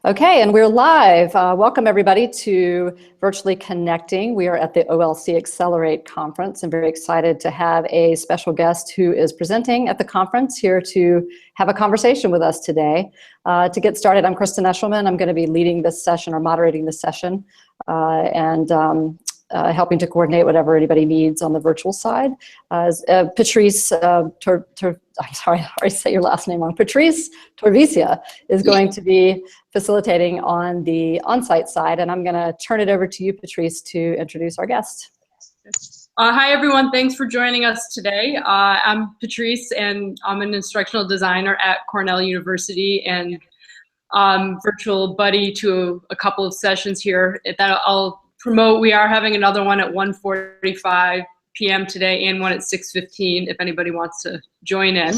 Okay, and we're live. Welcome everybody to Virtually Connecting. We are at the OLC Accelerate Conference. I'm very excited to have a special guest who is presenting at the conference here to have a conversation with us today. To get started, I'm Kristen Eshelman. I'm going to be leading this session or moderating this session and helping to coordinate whatever anybody needs on the virtual side. Patrice, I'm sorry, I already say your last name wrong. Patrice Torvisia is going to be facilitating on the on-site side, and I'm going to turn it over to you, Patrice, to introduce our guest. Hi, everyone. Thanks for joining us today. I'm Patrice, and I'm an instructional designer at Cornell University and virtual buddy to a couple of sessions here that I'll promote. We are having another one at 1:45 p.m. today and one at 6:15 if anybody wants to join in.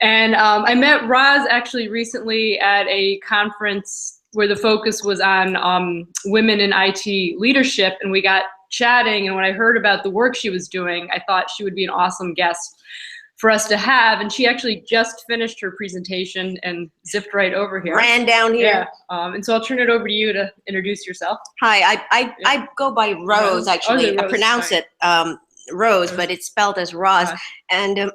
And I met Roz actually recently at a conference where the focus was on women in IT leadership, and we got chatting, and when I heard about the work she was doing, I thought she would be an awesome guest for us to have. And she actually just finished her presentation and zipped right over here. Ran down here. Yeah. And so I'll turn it over to you to introduce yourself. Hi, I go by Rose, actually. Rose, I pronounce it Rose, but it's spelled as Roz. And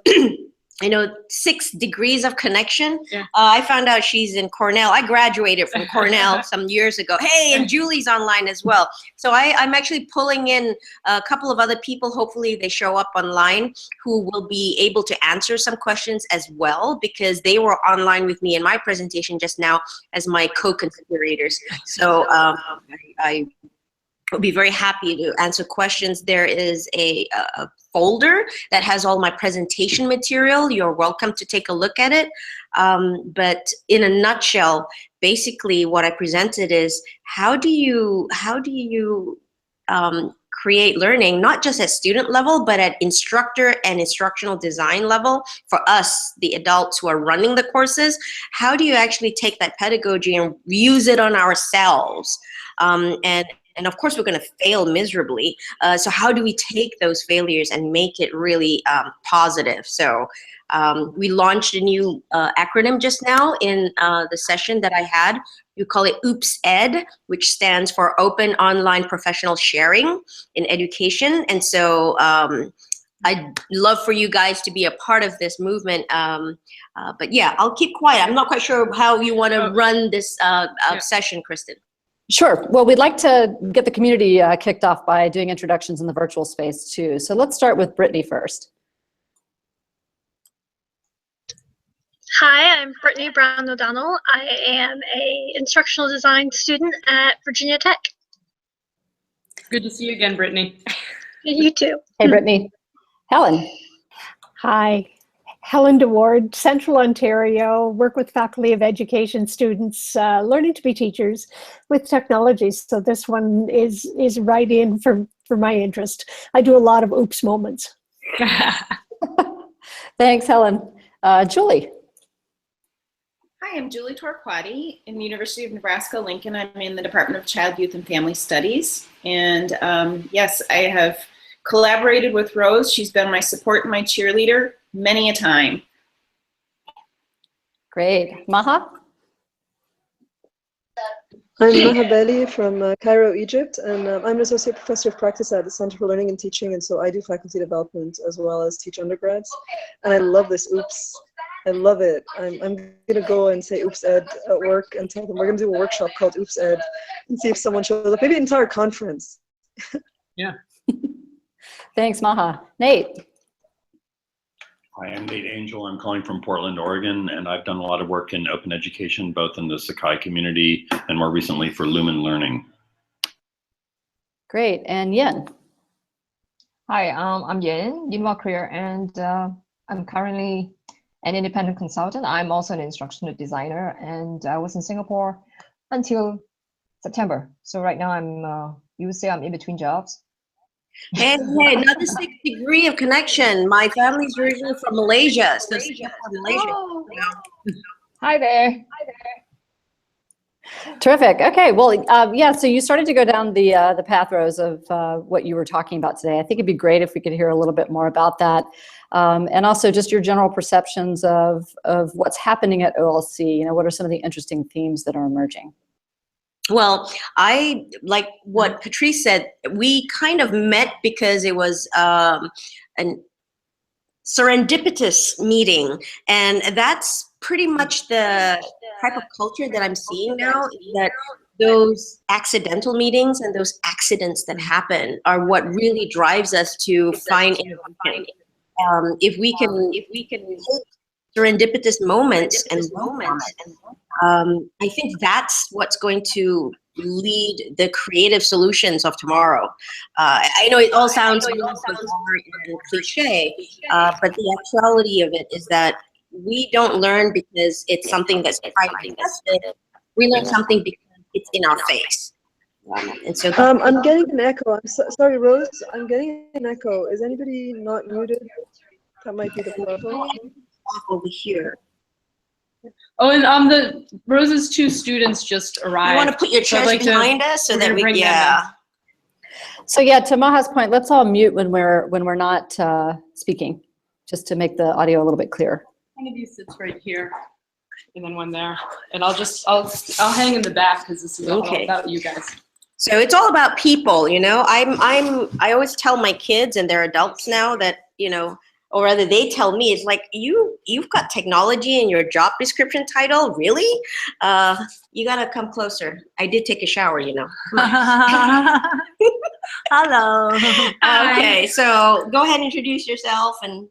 you know, 6 degrees of connection. Yeah. I found out she's in Cornell. I graduated from Cornell some years ago. Hey, and Julie's online as well. So I'm actually pulling in a couple of other people. Hopefully they show up online who will be able to answer some questions as well, because they were online with me in my presentation just now as my co-conspirators. So I would be very happy to answer questions. There is a folder that has all my presentation material. You're welcome to take a look at it. But in a nutshell, basically what I presented is how do you create learning, not just at student level, but at instructor and instructional design level for us, the adults who are running the courses. How do you actually take that pedagogy and use it on ourselves? And of course, we're going to fail miserably. So how do we take those failures and make it really positive? So we launched a new acronym just now in the session that I had. You call it OOPS Ed, which stands for Open Online Professional Sharing in Education. And so I'd love for you guys to be a part of this movement. But yeah, I'll keep quiet. I'm not quite sure how you want to run this session, Kristen. Sure. Well, we'd like to get the community kicked off by doing introductions in the virtual space too. So let's start with Brittany first. Hi, I'm Brittany Brown O'Donnell. I am an instructional design student at Virginia Tech. Good to see you again, Brittany. You too. Hey, Brittany. Helen. Hi. Helen DeWard, Central Ontario, work with Faculty of Education students learning to be teachers with technology. So this one is right in for my interest. I do a lot of oops moments. Thanks, Helen. Julie. Hi, I'm Julie Torquati in the University of Nebraska-Lincoln. I'm in the Department of Child, Youth, and Family Studies. And yes, I have collaborated with Rose. She's been my support and my cheerleader many a time. Great. Maha? I'm Maha Belli from Cairo, Egypt, and I'm an associate professor of practice at the Center for Learning and Teaching, and so I do faculty development as well as teach undergrads. And I love this oops. I love it. I'm going to go and say oops ed at work and tell them we're going to do a workshop called oops ed and see if someone shows up, maybe an entire conference. Yeah. Thanks, Maha. Nate. Hi, I'm Nate Angel. I'm calling from Portland, Oregon, and I've done a lot of work in open education, both in the Sakai community and more recently for Lumen Learning. Great. And Yin. Hi, I'm Yin Walker, and I'm currently an independent consultant. I'm also an instructional designer, and I was in Singapore until September. So right now you would say I'm in between jobs. Hey, another 6 degree of connection. My family's originally from Malaysia, so Malaysia. Oh. Hi there. Hi there. Terrific. Okay. Well, yeah. So you started to go down the path, Rose, of what you were talking about today. I think it'd be great if we could hear a little bit more about that, and also just your general perceptions of what's happening at OLC. You know, what are some of the interesting themes that are emerging? Well, I like what Patrice said. We kind of met because it was an serendipitous meeting, and that's pretty much the type of culture that I'm seeing now, is that those accidental meetings and those accidents that happen are what really drives us to find innovation. If we can serendipitous moments and I think that's what's going to lead the creative solutions of tomorrow. I know it all sounds really bizarre and cliche, but the actuality of it is that we don't learn because it's something that's frightening us. We learn something because it's in our face. And so I'm getting an echo. Sorry, Rose. I'm getting an echo. Is anybody not muted? That might be the problem. Over here. Oh, and the Rose's 2 students just arrived. You want to put your chairs behind us so that we So yeah, to Maha's point, let's all mute when we're not speaking, just to make the audio a little bit clearer. One of you sits right here, and then one there, and I'll hang in the back because this is all about you guys. So it's all about people, you know. I always tell my kids, and they're adults now, that, you know, or rather they tell me, it's like, you've got technology in your job description title, really? You gotta come closer. I did take a shower, you know. Hello. Okay, so go ahead and introduce yourself. And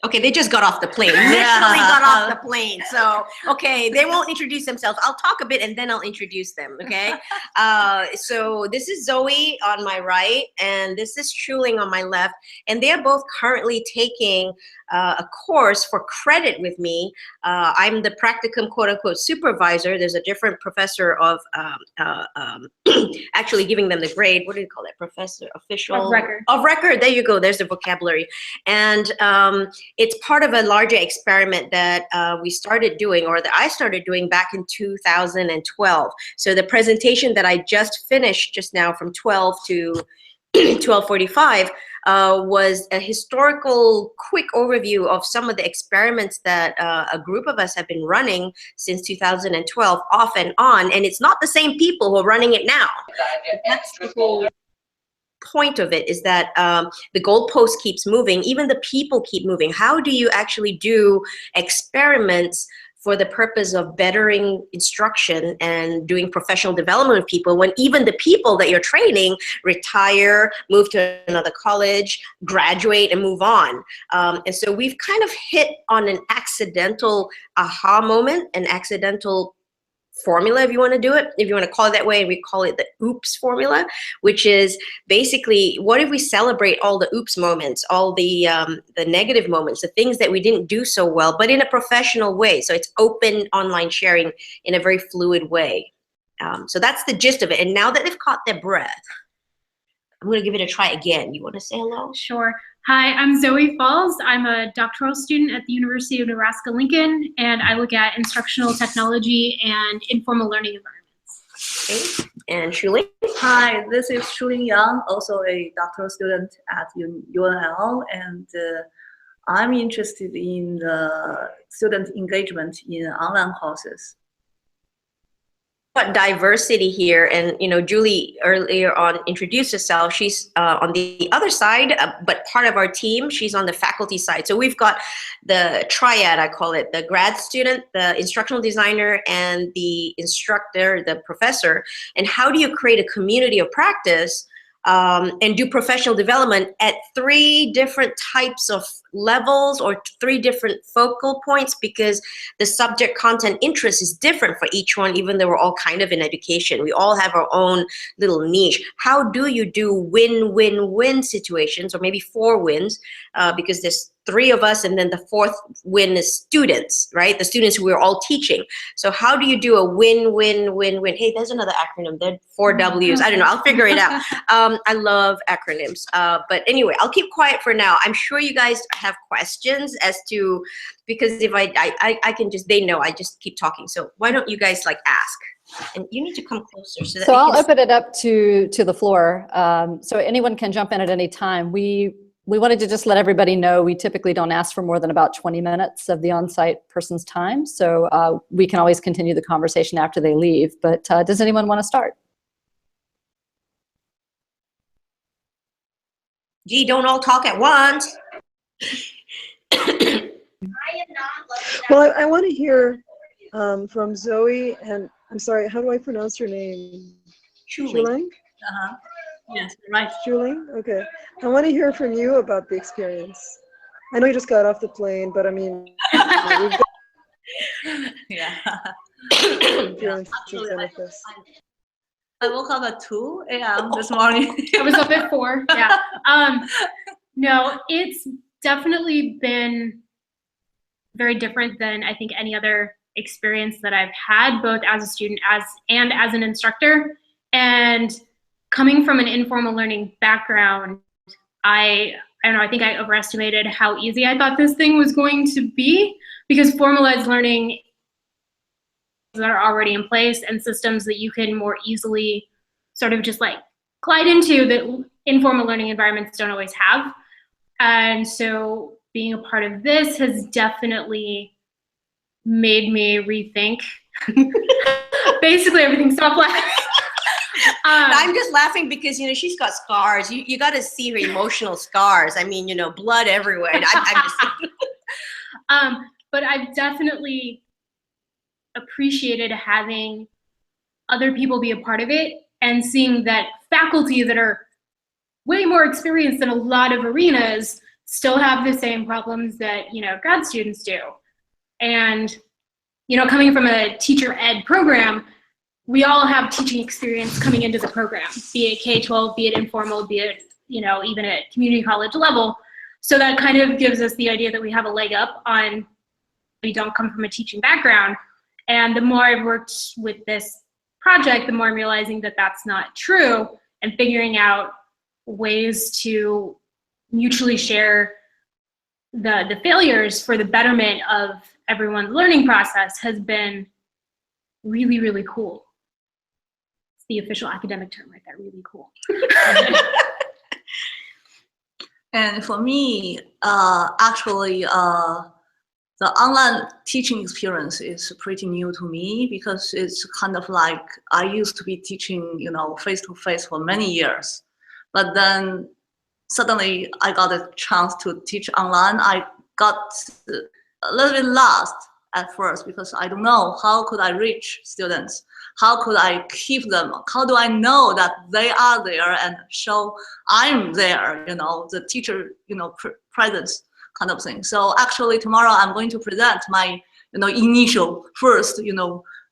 okay, they just got off the plane. Literally got off the plane. So, okay, they won't introduce themselves. I'll talk a bit and then I'll introduce them, okay? So this is Zoe on my right, and this is Shuling on my left. And they're both currently taking a course for credit with me. I'm the practicum quote-unquote supervisor. There's a different professor of actually giving them the grade. What do you call it? Professor, official? Of record. Of record, there you go. There's the vocabulary. And it's part of a larger experiment that we started doing, or that I started doing back in 2012. So the presentation that I just finished just now from 12 to 12:45 was a historical quick overview of some of the experiments that a group of us have been running since 2012, off and on. And it's not the same people who are running it now. That's the whole point of it, is that the goalpost keeps moving, even the people keep moving. How do you actually do experiments for the purpose of bettering instruction and doing professional development of people when even the people that you're training retire, move to another college, graduate, and move on? And so we've kind of hit on an accidental aha moment, an accidental formula, if you want to do it, if you want to call it that way. And we call it the oops formula, which is basically, what if we celebrate all the oops moments, all the negative moments, the things that we didn't do so well, but in a professional way. So it's open online sharing in a very fluid way. So that's the gist of it. And now that they've caught their breath, I'm going to give it a try again. You want to say hello? Sure. Hi, I'm Zoe Falls. I'm a doctoral student at the University of Nebraska-Lincoln, and I look at instructional technology and informal learning environments. Okay. And Shuling? Hi, this is Shuling Yang, also a doctoral student at UNL, and I'm interested in the student engagement in online courses. Diversity here, and you know, Julie earlier on introduced herself. She's on the other side, but part of our team. She's on the faculty side. So we've got the triad, I call it, the grad student, the instructional designer, and the instructor, the professor. And how do you create a community of practice and do professional development at 3 different types of levels, or 3 different focal points, because the subject content interest is different for each one, even though we're all kind of in education. We all have our own little niche. How do you do win-win-win situations, or maybe 4 wins, because there's 3 of us, and then the 4th win is students, right? The students who we're all teaching. So how do you do a win-win-win-win? Hey, there's another acronym. There are 4 W's. I don't know. I'll figure it out. I love acronyms. But anyway, I'll keep quiet for now. I'm sure you guys have questions as to, because if I can just, they know I just keep talking. So why don't you guys like ask? And you need to come closer. So, that so I'll open it up to the floor. So anyone can jump in at any time. We we wanted to just let everybody know we typically don't ask for more than about 20 minutes of the on-site person's time. So we can always continue the conversation after they leave. But does anyone want to start? Gee, don't all talk at once. Well, I want to hear from Zoe, and I'm sorry, how do I pronounce your name? Shuling? Yes, right. Shuling? Okay. I want to hear from you about the experience. I know you just got off the plane, but I mean, we've got Yeah. experience with this. I woke up at 2 a.m. this morning. I was up at 4. Yeah. No, it's definitely been very different than I think any other experience that I've had, both as a student and as an instructor. And coming from an informal learning background, I don't know, I think I overestimated how easy I thought this thing was going to be, because formalized learning that are already in place and systems that you can more easily sort of just like glide into that informal learning environments don't always have. And so being a part of this has definitely made me rethink basically everything. Stop laughing. I'm just laughing because, she's got scars. You got to see her emotional scars. I mean, blood everywhere. I'm just but I've definitely appreciated having other people be a part of it and seeing that faculty that are way more experienced in a lot of arenas still have the same problems that, grad students do. And, coming from a teacher ed program, we all have teaching experience coming into the program, be it K-12, be it informal, be it, even at community college level. So that kind of gives us the idea that we have a leg up on, we don't come from a teaching background. And the more I've worked with this project, the more I'm realizing that that's not true, and figuring out ways to mutually share the failures for the betterment of everyone's learning process has been really, really cool. It's the official academic term right there, really cool. And for me, actually, the online teaching experience is pretty new to me, because it's kind of like I used to be teaching, face-to-face for many years. But then suddenly I got a chance to teach online. I got a little bit lost at first, because I don't know how could I reach students? How could I keep them? How do I know that they are there and show I'm there, the teacher, presence kind of thing. So actually tomorrow I'm going to present my, initial first,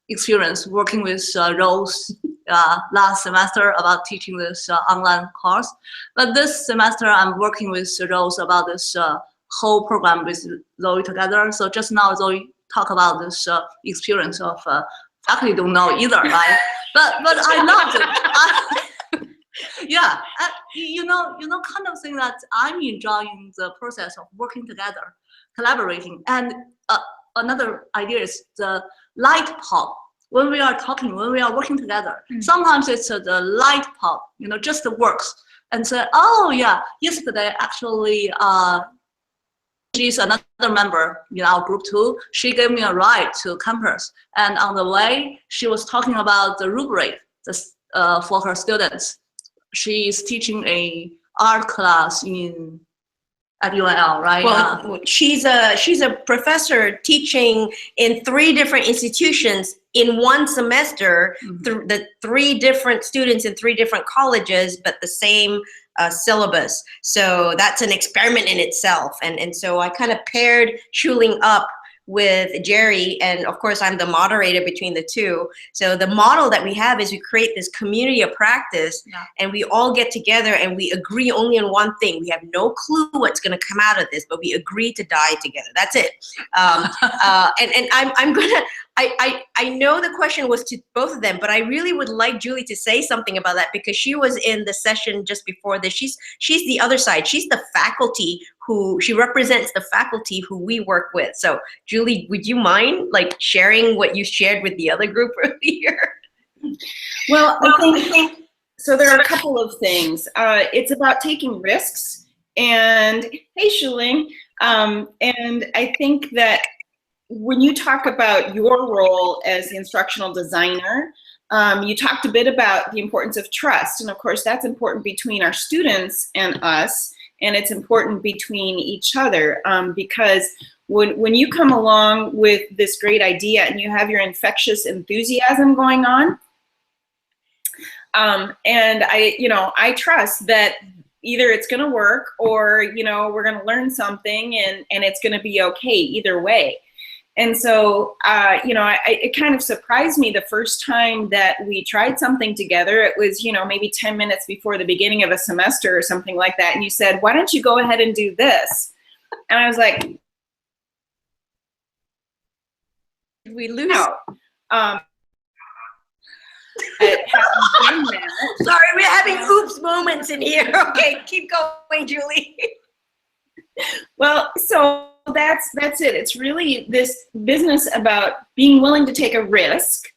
experience working with Roz last semester about teaching this online course. But this semester I'm working with Roz about this whole program with Zoe together. So just now Zoe talk about this experience of faculty don't know either, right? but I loved it. Yeah, kind of thing that I'm enjoying the process of working together, collaborating. And another idea is the light pop. When we are talking, when we are working together, sometimes it's the light pop, just works. And say, oh yeah, yesterday actually, she's another member in our group too. She gave me a ride to campus. And on the way, she was talking about the rubric for her students. She's teaching a art class at UNL, right? Well, she's a professor teaching in 3 different institutions in one semester. The 3 different students in 3 different colleges, but the same syllabus. So that's an experiment in itself. And so I kind of paired Shuling up with Jerry, and of course I'm the moderator between the two. So the model that we have is we create this community of practice, and we all get together and we agree only on one thing. We have no clue what's going to come out of this, but we agree to die together. That's it. And I'm gonna, I know the question was to both of them, but I really would like Julie to say something about that, because she was in the session just before this. She's the other side. She's the faculty she represents the faculty who we work with. So Julie, would you mind sharing what you shared with the other group earlier? Well, I think so. There are a couple of things. It's about taking risks And hey, Shuling. And I think that when you talk about your role as the instructional designer, you talked a bit about the importance of trust. And of course, that's important between our students and us, and it's important between each other, because when you come along with this great idea and you have your infectious enthusiasm going on, and I trust that either it's going to work or, we're going to learn something and it's going to be okay either way. And so, it kind of surprised me the first time that we tried something together. It was, maybe 10 minutes before the beginning of a semester or something like that. And you said, why don't you go ahead and do this? And I was like, we lose out. Sorry, we're having oops moments in here. Okay, keep going, Julie. Well, so that's it. It's really this business about being willing to take a risk,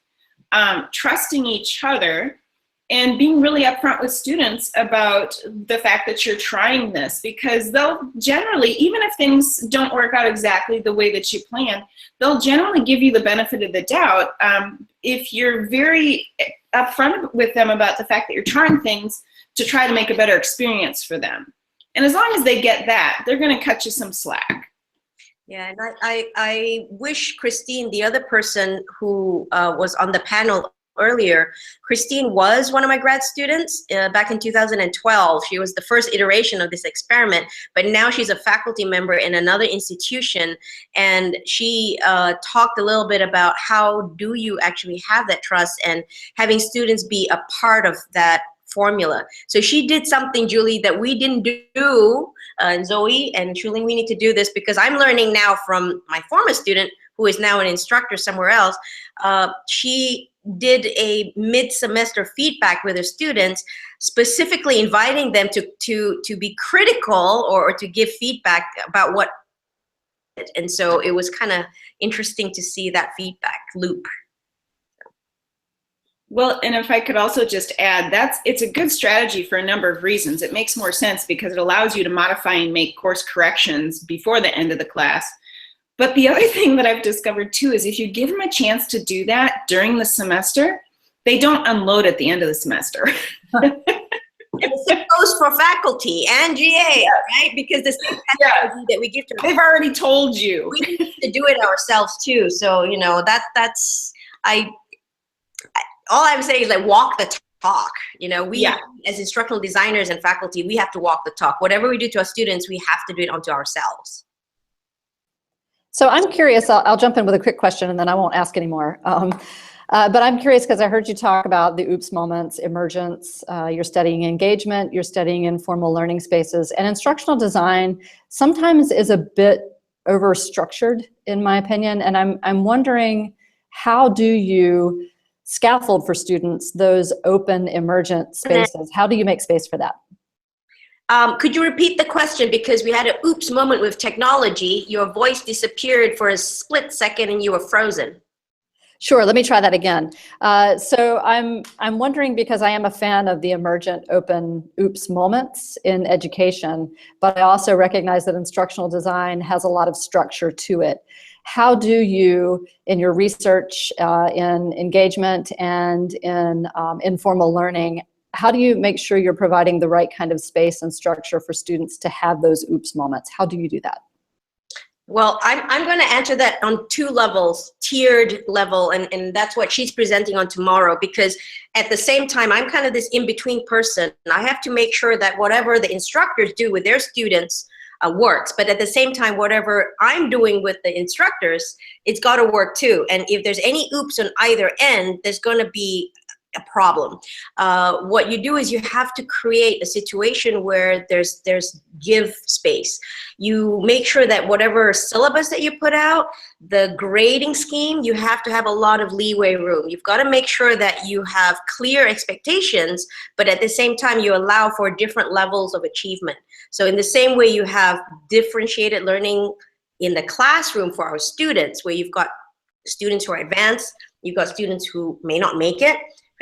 trusting each other, and being really upfront with students about the fact that you're trying this, because they'll generally, even if things don't work out exactly the way that you plan, they'll generally give you the benefit of the doubt if you're very upfront with them about the fact that you're trying things to try to make a better experience for them. And as long as they get that, they're going to cut you some slack. Yeah, and I wish Christine, the other person who was on the panel earlier, Christine was one of my grad students back in 2012. She was the first iteration of this experiment, but now she's a faculty member in another institution, and she talked a little bit about how do you actually have that trust and having students be a part of that formula. So she did something, Julie, that we didn't do, Zoe and Shuling, we need to do this because I'm learning now from my former student who is now an instructor somewhere else. She did a mid-semester feedback with her students, specifically inviting them to be critical or to give feedback about what, and so it was kind of interesting to see that feedback loop. Well, and if I could also just add, it's a good strategy for a number of reasons. It makes more sense because it allows you to modify and make course corrections before the end of the class. But the other thing that I've discovered too is if you give them a chance to do that during the semester, they don't unload at the end of the semester. And the same goes for faculty and GA, right? Because the same technology that we give to them, they've already told you. We need to do it ourselves too. So, all I'm saying is like walk the talk. We as instructional designers and faculty, we have to walk the talk. Whatever we do to our students, we have to do it onto ourselves. So I'm curious, I'll jump in with a quick question and then I won't ask anymore. But I'm curious because I heard you talk about the oops moments, emergence, you're studying engagement, you're studying informal learning spaces, and instructional design sometimes is a bit over-structured in my opinion. And I'm wondering, how do you scaffold for students those open emergent spaces? How do you make space for that? Could you repeat the question, because we had an oops moment with technology. Your voice disappeared for a split second and you were frozen. Sure, let me try that again. So I'm wondering, because I am a fan of the emergent open oops moments in education, but I also recognize that instructional design has a lot of structure to it. How do you, in your research, in engagement and in informal learning, how do you make sure you're providing the right kind of space and structure for students to have those oops moments? How do you do that? Well, I'm going to answer that on two levels, tiered level, and that's what she's presenting on tomorrow, because at the same time, I'm kind of this in-between person. I have to make sure that whatever the instructors do with their students works, but at the same time, whatever I'm doing with the instructors, it's got to work too. And if there's any oops on either end, there's going to be a problem. What you do is you have to create a situation where there's give space. You make sure that whatever syllabus that you put out, the grading scheme, you have to have a lot of leeway room. You've got to make sure that you have clear expectations, but at the same time you allow for different levels of achievement. So in the same way you have differentiated learning in the classroom for our students, where you've got students who are advanced, you've got students who may not make it,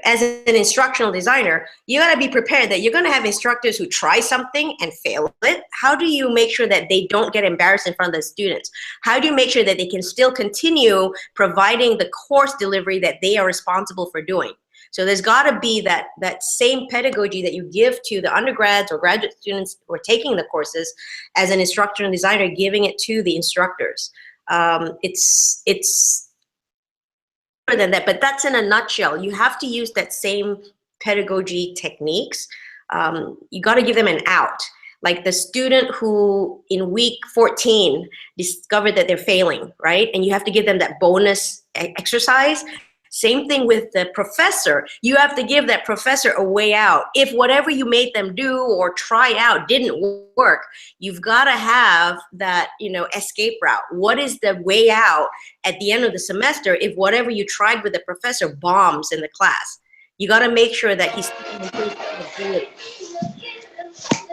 as an instructional designer, you got to be prepared that you're going to have instructors who try something and fail it. How do you make sure that they don't get embarrassed in front of the students? How do you make sure that they can still continue providing the course delivery that they are responsible for doing? So there's got to be that same pedagogy that you give to the undergrads or graduate students who are taking the courses as an instructional designer, giving it to the instructors. It's than that, but that's in a nutshell. You have to use that same pedagogy techniques. You got to give them an out. Like the student who in week 14 discovered that they're failing, right? And you have to give them that bonus exercise. Same thing with the professor. You have to give that professor a way out. If whatever you made them do or try out didn't work, you've got to have that, escape route. What is the way out at the end of the semester if whatever you tried with the professor bombs in the class? You got to make sure that he's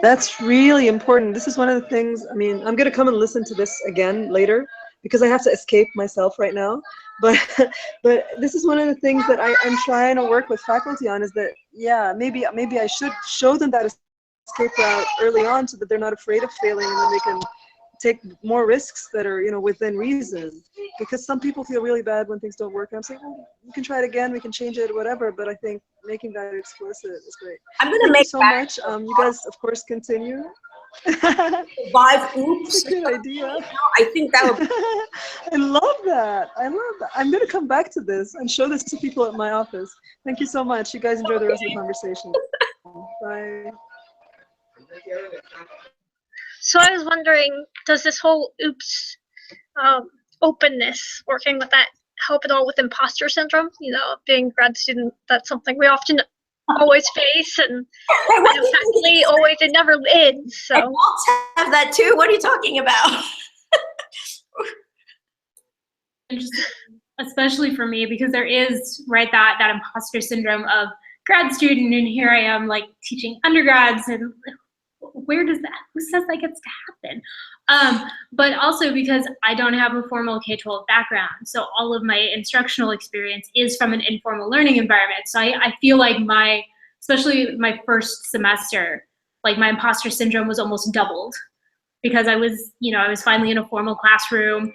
That's really important. This is one of the things, I'm going to come and listen to this again later because I have to escape myself right now. But this is one of the things that I'm trying to work with faculty on, is that, yeah, maybe I should show them that escape route early on so that they're not afraid of failing, and then they can take more risks that are, within reason. Because some people feel really bad when things don't work. I'm saying, oh, we can try it again, we can change it, whatever. But I think making that explicit is great. I'm going to make so much. You guys, of course, continue. Survive oops. That's a good idea. I think that would I love that. I'm going to come back to this and show this to people at my office. Thank you so much. You guys enjoy the rest of the conversation. Bye. So I was wondering, does this whole oops openness, working with that, help at all with imposter syndrome? Being a grad student, that's something we often always face, and faculty always, it never ends. So adults have that too. What are you talking about? Especially for me, because there is that imposter syndrome of grad student, and here I am like teaching undergrads, and who says that gets to happen? But also because I don't have a formal K-12 background, so all of my instructional experience is from an informal learning environment. So I feel like especially my first semester, like my imposter syndrome was almost doubled, because I was finally in a formal classroom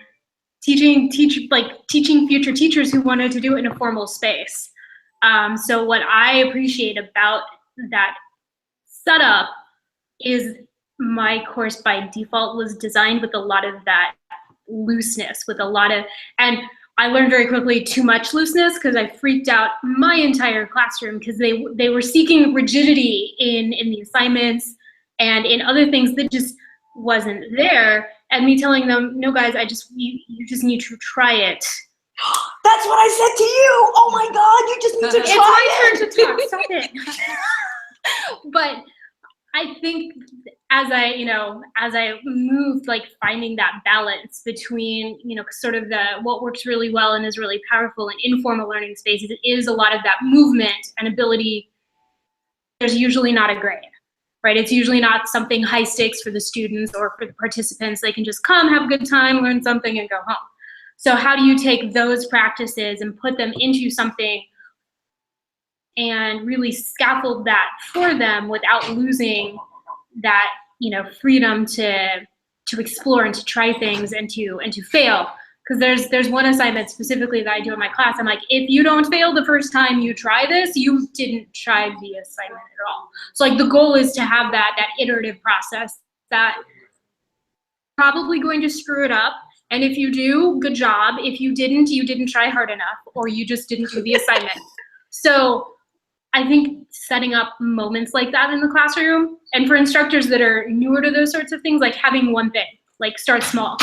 teaching future teachers who wanted to do it in a formal space. So what I appreciate about that setup is my course by default was designed with a lot of that looseness, and I learned very quickly too much looseness, because I freaked out my entire classroom, because they were seeking rigidity in the assignments and in other things that just wasn't there, and me telling them, no guys, you just need to try it. That's what I said to you. Oh my God, you just need to try it. It's my turn to talk. Stop it. But I think as I moved, like finding that balance between, sort of what works really well and is really powerful in informal learning spaces, it is a lot of that movement and ability. There's usually not a grade, right? It's usually not something high stakes for the students or for the participants. They can just come, have a good time, learn something, and go home. So how do you take those practices and put them into something and really scaffold that for them without losing that, freedom to explore and to try things and to fail? Because there's one assignment specifically that I do in my class. I'm like, if you don't fail the first time you try this, you didn't try the assignment at all. So like the goal is to have that iterative process that probably going to screw it up. And if you do, good job. If you didn't try hard enough, or you just didn't do the assignment. So I think setting up moments like that in the classroom, and for instructors that are newer to those sorts of things, like having one thing, like start small.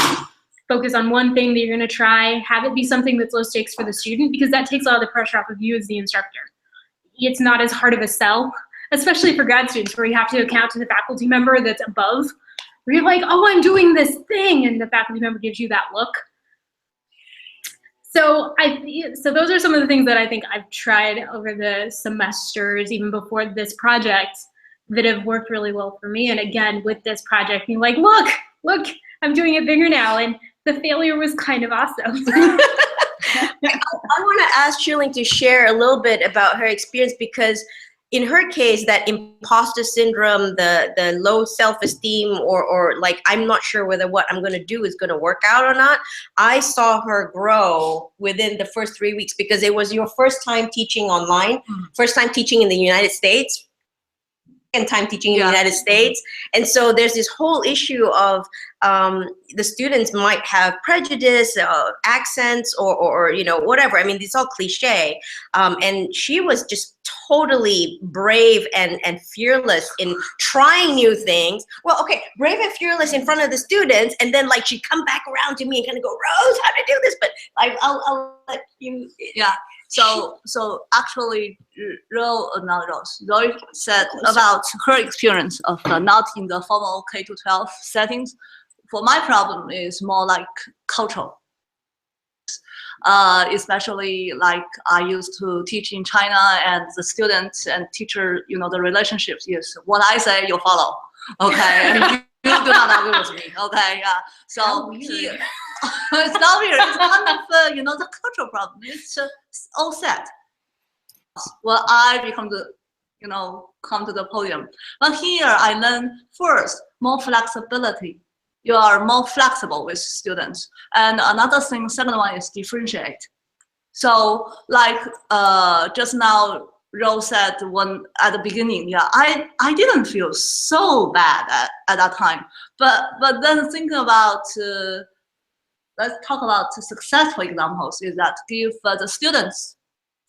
Focus on one thing that you're gonna try, have it be something that's low stakes for the student, because that takes a lot of the pressure off of you as the instructor. It's not as hard of a sell, especially for grad students, where you have to account to the faculty member that's above, where you're like, oh, I'm doing this thing, and the faculty member gives you that look. So those are some of the things that I think I've tried over the semesters, even before this project, that have worked really well for me. And again, with this project, being like, look, I'm doing it bigger now. And the failure was kind of awesome. I want to ask Shuling to share a little bit about her experience, because in her case, that imposter syndrome, the low self-esteem, or like, I'm not sure whether what I'm going to do is going to work out or not. I saw her grow within the first 3 weeks, because it was your first time teaching online, first time teaching in the United States, second time teaching in the United States. And so there's this whole issue of the students might have prejudice, accents, or you know, whatever. I mean, it's all cliche. And she was just totally brave and fearless in trying new things. Well, okay, brave and fearless in front of the students, and then like she'd come back around to me and kind of go, Rose, how to do this? But I'll let you. Yeah. So actually, Rose said about her experience of not in the formal K-12 settings. For my problem is more like cultural. Especially like I used to teach in China, and the students and teacher, you know, the relationships is what I say, you follow. Okay, and you do not agree with me. Okay, yeah. So here, it's not weird. It's kind of you know, the cultural problem. It's all set. Well, I become the, you know, come to the podium. But here I learn first more flexibility. You are more flexible with students. And another thing, second one is differentiate. So like just now Rose said when at the beginning, yeah, I didn't feel so bad at that time. But then thinking about, let's talk about successful examples, is that give the students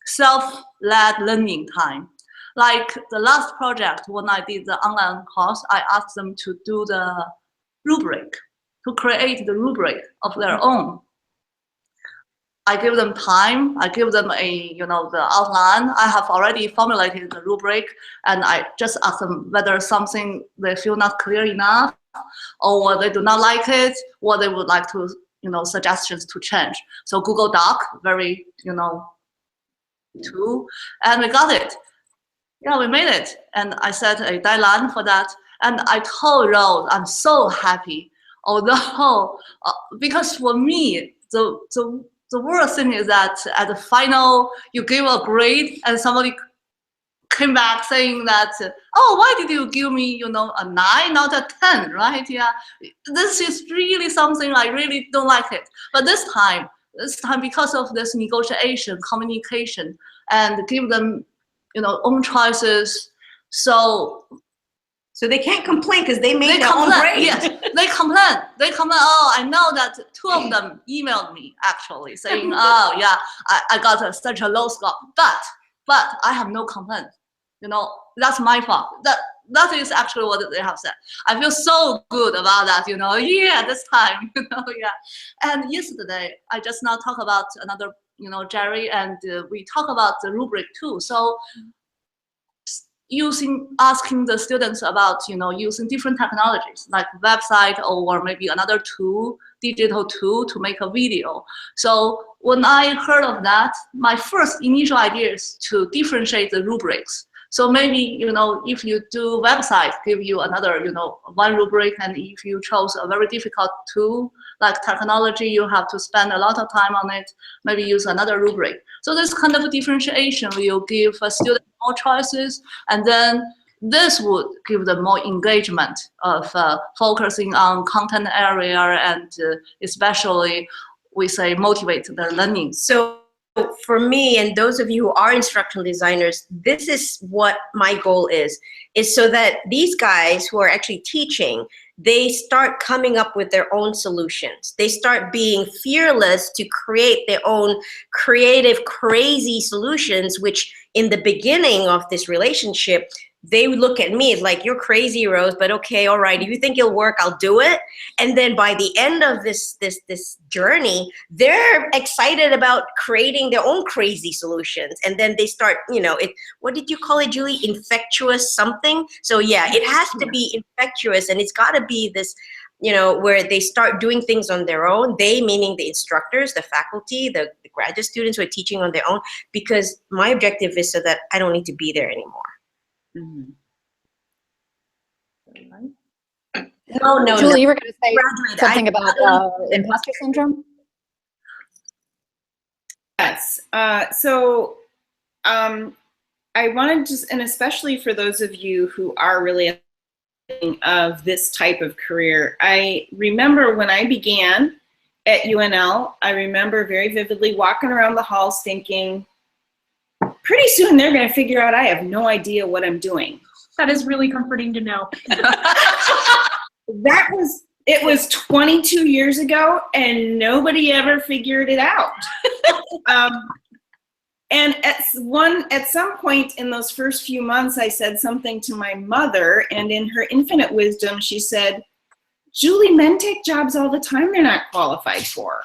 self-led learning time. Like the last project, when I did the online course, I asked them to do the rubric, to create the rubric of their own. I give them time, I give them a, you know, the outline. I have already formulated the rubric, and I just ask them whether something they feel not clear enough, or they do not like it, or they would like to, you know, suggestions to change. So Google Doc, very, you know, tool, and we got it. Yeah, we made it. And I set a deadline for that. And I told Rose, I'm so happy. Although, because for me, the worst thing is that at the final, you give a grade and somebody came back saying that, oh, why did you give me, you know, a 9, not a 10, right? Yeah, this is really something I really don't like it. But this time, because of this negotiation, communication, and give them, you know, own choices. So they can't complain because they made their own grade. Yes, they complain. They complain. Oh, I know that 2 of them emailed me actually saying, oh yeah, I got such a low score, but I have no complaint. You know, that's my fault. That is actually what they have said. I feel so good about that. You know, yeah, this time. You know, yeah. And yesterday, I just now talk about another, you know, Jerry, and we talk about the rubric too. So asking the students about, you know, using different technologies like website or maybe another tool, digital tool to make a video. So when I heard of that, my first initial idea is to differentiate the rubrics. So maybe, you know, if you do website, give you another, you know, one rubric, and if you chose a very difficult tool like technology, you have to spend a lot of time on it, maybe use another rubric. So this kind of differentiation will give a student more choices, and then this would give them more engagement of focusing on content area, and especially we say motivate their learning. So for me, and those of you who are instructional designers, this is what my goal is so that these guys who are actually teaching, they start coming up with their own solutions. They start being fearless to create their own creative, crazy solutions, which in the beginning of this relationship, they would look at me like, you're crazy, Rose, but okay, all right, if you think it'll work, I'll do it. And then by the end of this journey, they're excited about creating their own crazy solutions. And then they start, you know, what did you call it, Julie? Infectious something? So yeah, it has to be infectious, and it's got to be this, you know, where they start doing things on their own. They, meaning the instructors, the faculty, the graduate students who are teaching on their own, because my objective is so that I don't need to be there anymore. Mm-hmm. No, Julie, you were going to say something about imposter syndrome? Yes. I wanted to, and especially for those of you who are really of this type of career, I remember when I began at UNL, I remember very vividly walking around the halls thinking, pretty soon they're going to figure out I have no idea what I'm doing. That is really comforting to know. It was 22 years ago, and nobody ever figured it out. And at some point in those first few months, I said something to my mother, and in her infinite wisdom, she said, "Julie, men take jobs all the time they're not qualified for."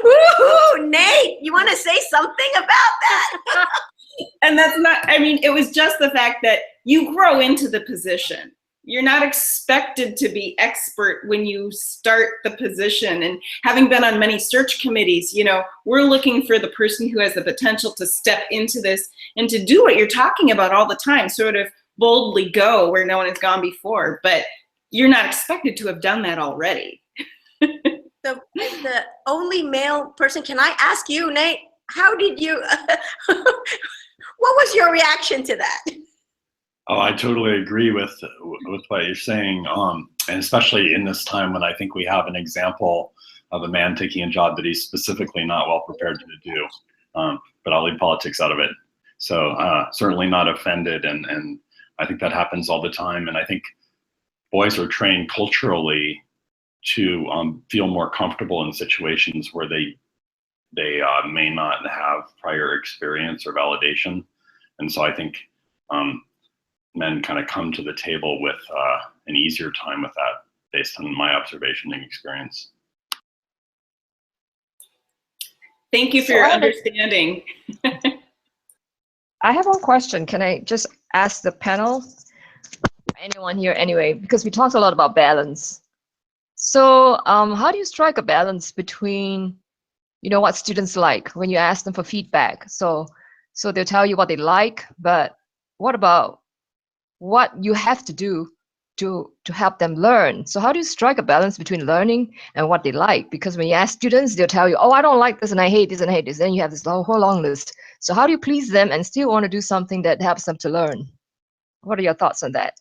Woohoo! Nate, you want to say something about that? And that's not, I mean, it was just the fact that you grow into the position. You're not expected to be expert when you start the position. And having been on many search committees, you know, we're looking for the person who has the potential to step into this and to do what you're talking about all the time, sort of boldly go where no one has gone before. But you're not expected to have done that already. The only male person, can I ask you, Nate, how did you, what was your reaction to that? Oh, I totally agree with what you're saying, and especially in this time when I think we have an example of a man taking a job that he's specifically not well prepared to do. But I'll leave politics out of it. So certainly not offended, and I think that happens all the time. And I think boys are trained culturally to feel more comfortable in situations where they may not have prior experience or validation, and so I think men kind of come to the table with an easier time with that, based on my observation and experience. Thank you for your understanding. I have one question. Can I just ask the panel, anyone here anyway, because we talked a lot about balance. So how do you strike a balance between, you know, what students like when you ask them for feedback? So they'll tell you what they like, but what about what you have to do to help them learn? So how do you strike a balance between learning and what they like? Because when you ask students, they'll tell you, oh, I don't like this and I hate this and I hate this. Then you have this whole long list. So how do you please them and still want to do something that helps them to learn? What are your thoughts on that?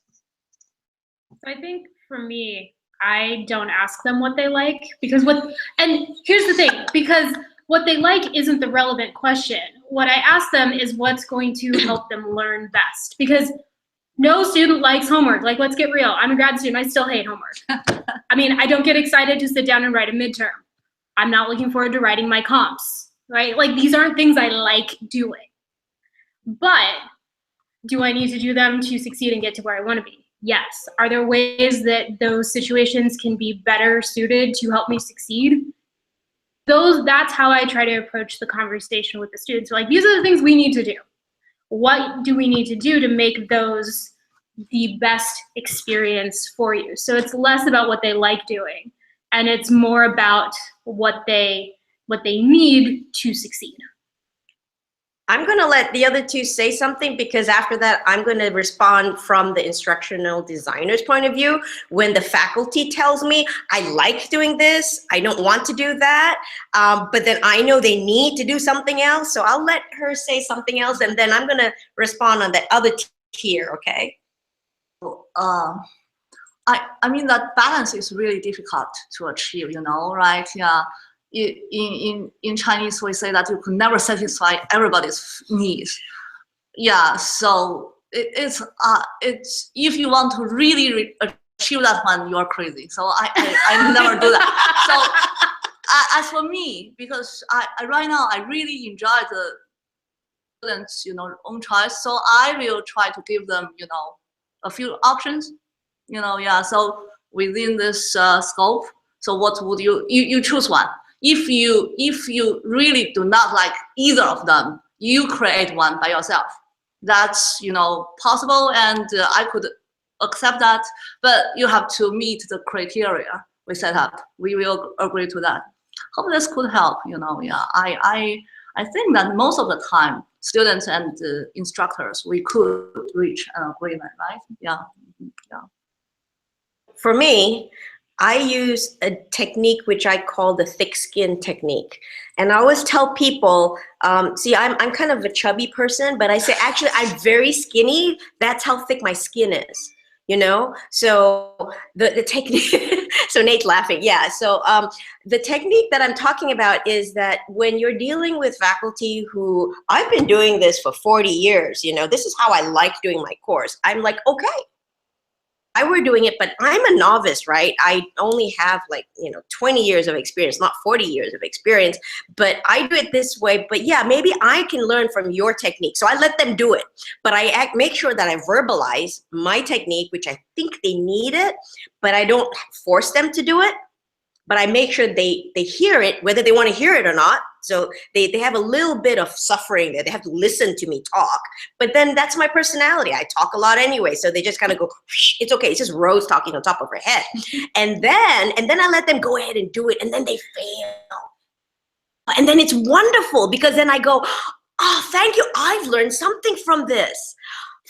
I think for me, I don't ask them what they like, because and here's the thing, because what they like isn't the relevant question. What I ask them is what's going to help them learn best, because no student likes homework. Like, let's get real. I'm a grad student. I still hate homework. I mean, I don't get excited to sit down and write a midterm. I'm not looking forward to writing my comps, right? Like, these aren't things I like doing. But do I need to do them to succeed and get to where I want to be? Yes. Are there ways that those situations can be better suited to help me succeed? That's how I try to approach the conversation with the students. Like, these are the things we need to do. What do we need to do to make those the best experience for you? So it's less about what they like doing, and it's more about what they need to succeed. I'm going to let the other two say something, because after that, I'm going to respond from the instructional designer's point of view. When the faculty tells me, I like doing this, I don't want to do that, but then I know they need to do something else, so I'll let her say something else, and then I'm going to respond on the other tier, okay? I mean, that balance is really difficult to achieve, you know, right? Yeah. In Chinese, we say that you could never satisfy everybody's needs. Yeah, so it's if you want to really achieve that one, you're crazy. So I never do that. So as for me, because I right now I really enjoy the students, you know, own choice. So I will try to give them, you know, a few options. You know, yeah. So within this scope, so what would you choose one? If you really do not like either of them, you create one by yourself. That's, you know, possible, and I could accept that, but you have to meet the criteria we set up. We will agree to that. Hope this could help, you know. Yeah, I think that most of the time, students and instructors, we could reach an agreement, right? Yeah, yeah. For me, I use a technique which I call the thick skin technique. And I always tell people, see, I'm kind of a chubby person, but I say, actually, I'm very skinny. That's how thick my skin is, you know? So the technique, so Nate's laughing, yeah. So the technique that I'm talking about is that when you're dealing with faculty who, I've been doing this for 40 years, you know, this is how I like doing my course. I'm like, okay, I were doing it, but I'm a novice, right? I only have like, 20 years of experience, not 40 years of experience, but I do it this way. But yeah, maybe I can learn from your technique. So I let them do it, but I make sure that I verbalize my technique, which I think they need it, but I don't force them to do it. But I make sure they hear it, whether they want to hear it or not. So they have a little bit of suffering there. They have to listen to me talk. But then that's my personality. I talk a lot anyway. So they just kind of go, it's okay. It's just Rose talking on top of her head. And then I let them go ahead and do it. And then they fail. And then it's wonderful because then I go, oh, thank you. I've learned something from this.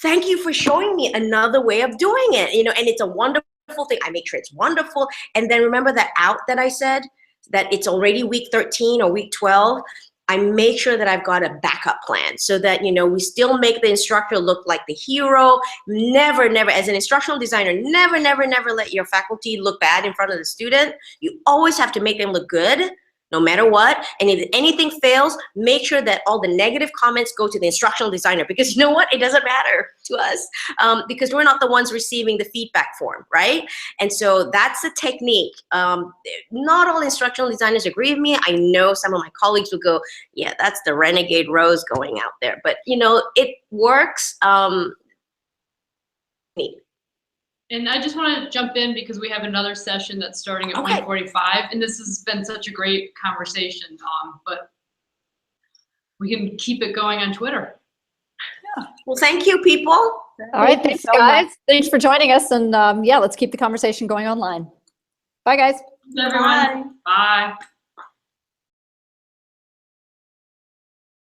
Thank you for showing me another way of doing it. And it's a wonderful thing. I make sure it's wonderful. And then remember that out that I said, that it's already week 13 or week 12, I make sure that I've got a backup plan so that, we still make the instructor look like the hero. Never, as an instructional designer, never let your faculty look bad in front of the student. You always have to make them look good, no matter what. And if anything fails, make sure that all the negative comments go to the instructional designer, because you know what? It doesn't matter to us because we're not the ones receiving the feedback form, right? And so that's the technique. Not all instructional designers agree with me. I know some of my colleagues will go, yeah, that's the renegade Rose going out there. But, it works. And I just want to jump in because we have another session that's starting at 1:45, and this has been such a great conversation, but we can keep it going on Twitter. Yeah. Well, thank you, people. All right, thanks, guys. Thanks for joining us, and yeah, let's keep the conversation going online. Bye, guys. Thanks, everyone. Bye.